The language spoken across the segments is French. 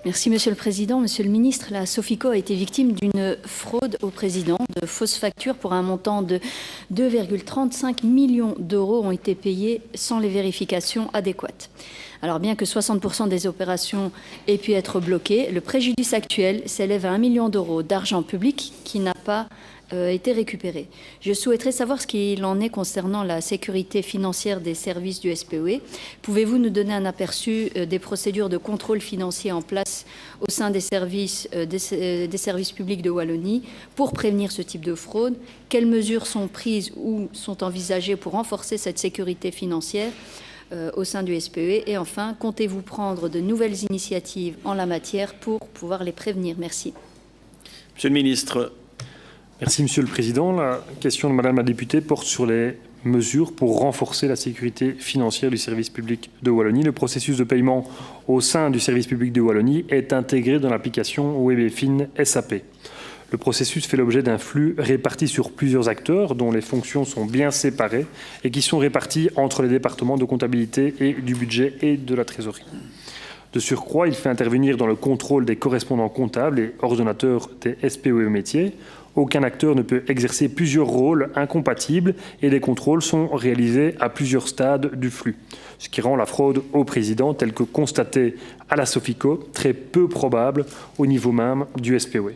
Merci Monsieur le Président. Monsieur le Ministre, la Sofico a été victime d'une fraude au Président. De fausses factures pour un montant de 2,35 millions d'euros ont été payées sans les vérifications adéquates. Alors bien que 60% des opérations aient pu être bloquées, le préjudice actuel s'élève à 1 million d'euros d'argent public qui n'a pas été récupéré. Je souhaiterais savoir ce qu'il en est concernant la sécurité financière des services du SPOE. Pouvez-vous nous donner un aperçu des procédures de contrôle financier en place au sein des services publics de Wallonie pour prévenir ce type de fraude? Quelles mesures sont prises ou sont envisagées pour renforcer cette sécurité financière au sein du SPOE? Et enfin, comptez-vous prendre de nouvelles initiatives en la matière pour pouvoir les prévenir? Merci. Monsieur le ministre. Merci Monsieur le Président. La question de Madame la députée porte sur les mesures pour renforcer la sécurité financière du service public de Wallonie. Le processus de paiement au sein du service public de Wallonie est intégré dans l'application WebFin SAP. Le processus fait l'objet d'un flux réparti sur plusieurs acteurs dont les fonctions sont bien séparées et qui sont répartis entre les départements de comptabilité et du budget et de la trésorerie. De surcroît, il fait intervenir dans le contrôle des correspondants comptables et ordonnateurs des SPOE métiers. Aucun acteur ne peut exercer plusieurs rôles incompatibles et les contrôles sont réalisés à plusieurs stades du flux, ce qui rend la fraude au président, telle que constatée à la Sofico, très peu probable au niveau même du SPOE.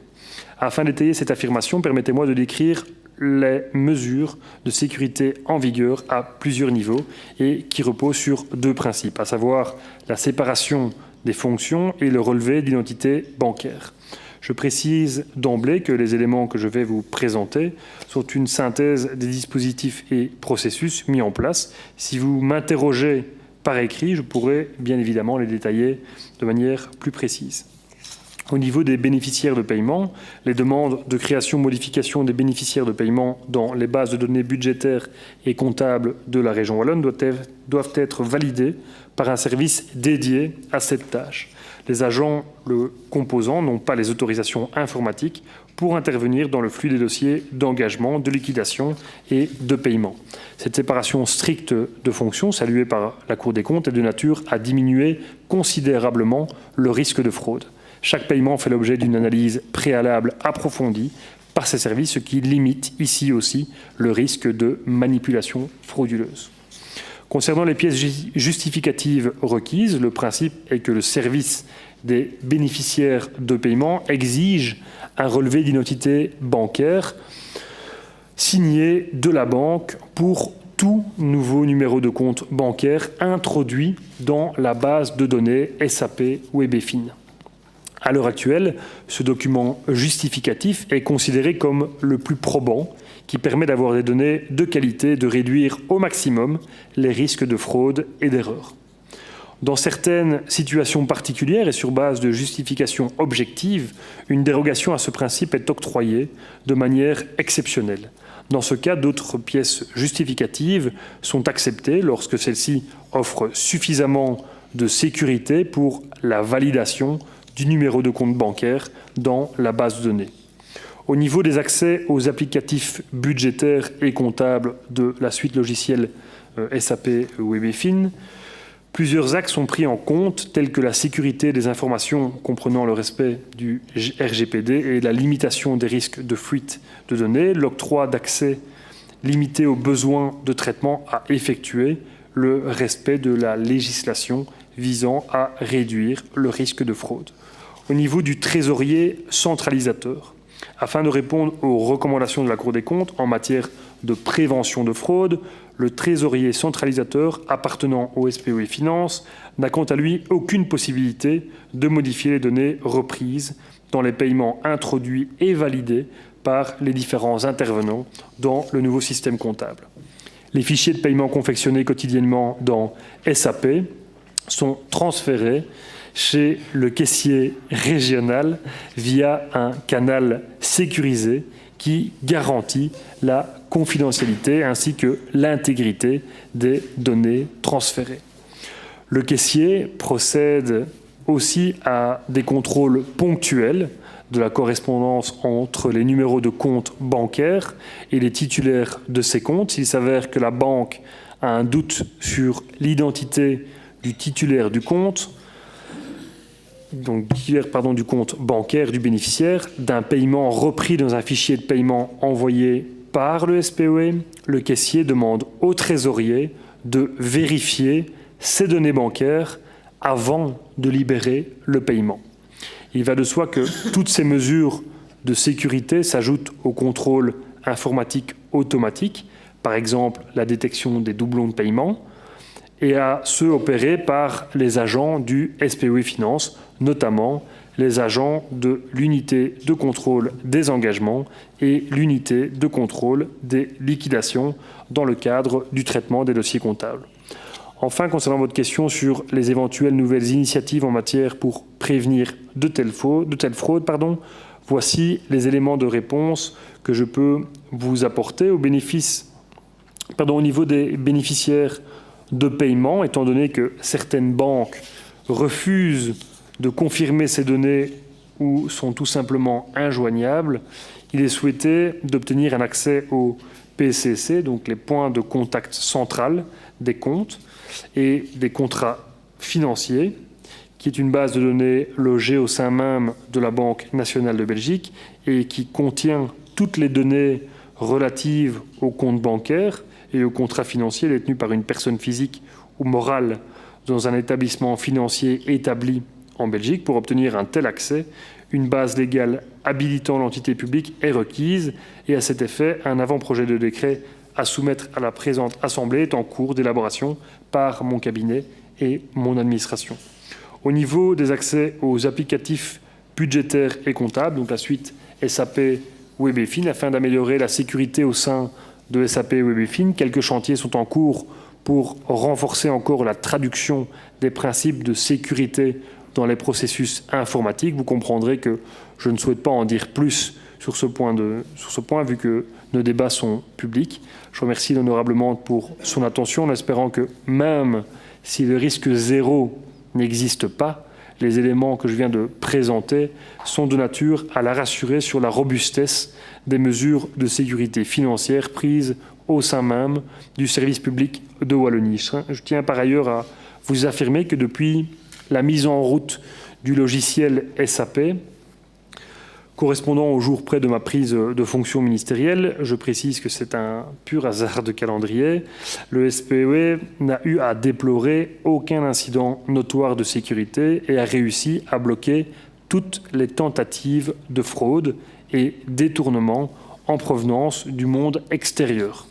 Afin d'étayer cette affirmation, permettez-moi de décrire les mesures de sécurité en vigueur à plusieurs niveaux et qui reposent sur deux principes, à savoir la séparation des fonctions et le relevé d'identité bancaire. Je précise d'emblée que les éléments que je vais vous présenter sont une synthèse des dispositifs et processus mis en place. Si vous m'interrogez par écrit, je pourrai bien évidemment les détailler de manière plus précise. Au niveau des bénéficiaires de paiement, les demandes de création-modification des bénéficiaires de paiement dans les bases de données budgétaires et comptables de la région wallonne doivent être validées par un service dédié à cette tâche. Les agents le composant n'ont pas les autorisations informatiques pour intervenir dans le flux des dossiers d'engagement, de liquidation et de paiement. Cette séparation stricte de fonctions, saluée par la Cour des comptes, est de nature à diminuer considérablement le risque de fraude. Chaque paiement fait l'objet d'une analyse préalable approfondie par ces services, ce qui limite ici aussi le risque de manipulation frauduleuse. Concernant les pièces justificatives requises, le principe est que le service des bénéficiaires de paiement exige un relevé d'identité bancaire signé de la banque pour tout nouveau numéro de compte bancaire introduit dans la base de données SAP WebFin. À l'heure actuelle, ce document justificatif est considéré comme le plus probant, qui permet d'avoir des données de qualité, de réduire au maximum les risques de fraude et d'erreur. Dans certaines situations particulières et sur base de justifications objectives, une dérogation à ce principe est octroyée de manière exceptionnelle. Dans ce cas, d'autres pièces justificatives sont acceptées lorsque celles-ci offrent suffisamment de sécurité pour la validation du numéro de compte bancaire dans la base de données. Au niveau des accès aux applicatifs budgétaires et comptables de la suite logicielle SAP WebFin, plusieurs axes sont pris en compte, tels que la sécurité des informations comprenant le respect du RGPD et la limitation des risques de fuite de données, l'octroi d'accès limité aux besoins de traitement à effectuer, le respect de la législation visant à réduire le risque de fraude. Au niveau du trésorier centralisateur, afin de répondre aux recommandations de la Cour des comptes en matière de prévention de fraude, le trésorier centralisateur appartenant au SPOE Finance n'a quant à lui aucune possibilité de modifier les données reprises dans les paiements introduits et validés par les différents intervenants dans le nouveau système comptable. Les fichiers de paiement confectionnés quotidiennement dans SAP sont transférés chez le caissier régional via un canal sécurisé qui garantit la confidentialité ainsi que l'intégrité des données transférées. Le caissier procède aussi à des contrôles ponctuels de la correspondance entre les numéros de compte bancaires et les titulaires de ces comptes. S'il s'avère que la banque a un doute sur l'identité du titulaire du compte, du compte bancaire du bénéficiaire, d'un paiement repris dans un fichier de paiement envoyé par le SPOE, le caissier demande au trésorier de vérifier ses données bancaires avant de libérer le paiement. Il va de soi que toutes ces mesures de sécurité s'ajoutent au contrôle informatique automatique, par exemple la détection des doublons de paiement, et à ceux opérés par les agents du SPOE Finance, notamment les agents de l'unité de contrôle des engagements et l'unité de contrôle des liquidations dans le cadre du traitement des dossiers comptables. Enfin, concernant votre question sur les éventuelles nouvelles initiatives en matière pour prévenir de telles fraudes, voici les éléments de réponse que je peux vous apporter au niveau des bénéficiaires de paiement, étant donné que certaines banques refusent de confirmer ces données ou sont tout simplement injoignables, il est souhaité d'obtenir un accès au PCC, donc les points de contact central des comptes et des contrats financiers, qui est une base de données logée au sein même de la Banque nationale de Belgique et qui contient toutes les données relatives aux comptes bancaires et aux contrats financiers détenus par une personne physique ou morale dans un établissement financier établi en Belgique. Pour obtenir un tel accès, une base légale habilitant l'entité publique est requise et à cet effet, un avant-projet de décret à soumettre à la présente Assemblée est en cours d'élaboration par mon cabinet et mon administration. Au niveau des accès aux applicatifs budgétaires et comptables, donc la suite SAP WebEFin, afin d'améliorer la sécurité au sein de SAP WebEFin, quelques chantiers sont en cours pour renforcer encore la traduction des principes de sécurité dans les processus informatiques. Vous comprendrez que je ne souhaite pas en dire plus sur ce point vu que nos débats sont publics. Je remercie l'honorablement pour son attention en espérant que même si le risque zéro n'existe pas, les éléments que je viens de présenter sont de nature à la rassurer sur la robustesse des mesures de sécurité financière prises au sein même du service public de Wallonie. Je tiens par ailleurs à vous affirmer que depuis la mise en route du logiciel SAP, correspondant au jour près de ma prise de fonction ministérielle, je précise que c'est un pur hasard de calendrier, le SPOE n'a eu à déplorer aucun incident notoire de sécurité et a réussi à bloquer toutes les tentatives de fraude et détournement en provenance du monde extérieur.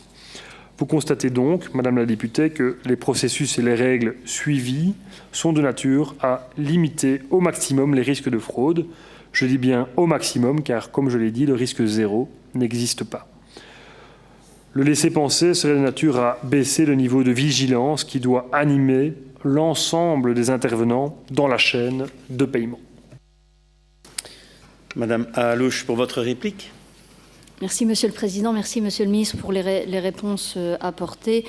Vous constatez donc, Madame la députée, que les processus et les règles suivies sont de nature à limiter au maximum les risques de fraude. Je dis bien au maximum, car, comme je l'ai dit, le risque zéro n'existe pas. Le laisser-penser serait de nature à baisser le niveau de vigilance qui doit animer l'ensemble des intervenants dans la chaîne de paiement. Madame Ahalouche, pour votre réplique. Merci, Monsieur le Président. Merci, Monsieur le Ministre, pour les réponses apportées.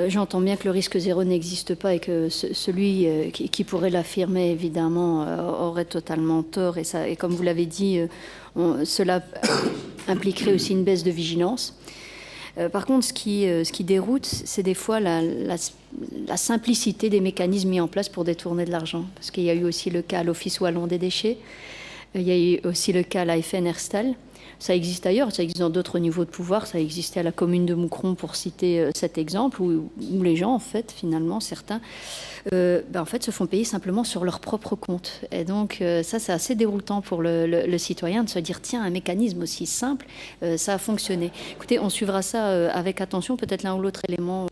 J'entends bien que le risque zéro n'existe pas et que celui qui pourrait l'affirmer, évidemment, aurait totalement tort. Et comme vous l'avez dit, cela impliquerait aussi une baisse de vigilance. Par contre, ce qui déroute, c'est des fois la simplicité des mécanismes mis en place pour détourner de l'argent. Parce qu'il y a eu aussi le cas à l'Office wallon des déchets, il y a eu aussi le cas à la FN Herstal. Ça existe ailleurs, ça existe dans d'autres niveaux de pouvoir, ça existait à la commune de Moucron pour citer cet exemple, où les gens, en fait, finalement, certains, en fait, se font payer simplement sur leur propre compte. Et donc, ça, c'est assez déroutant pour le citoyen de se dire, tiens, un mécanisme aussi simple, ça a fonctionné. Écoutez, on suivra ça avec attention, peut-être l'un ou l'autre élément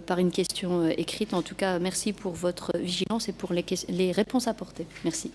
par une question écrite. En tout cas, merci pour votre vigilance et pour les réponses apportées. Merci.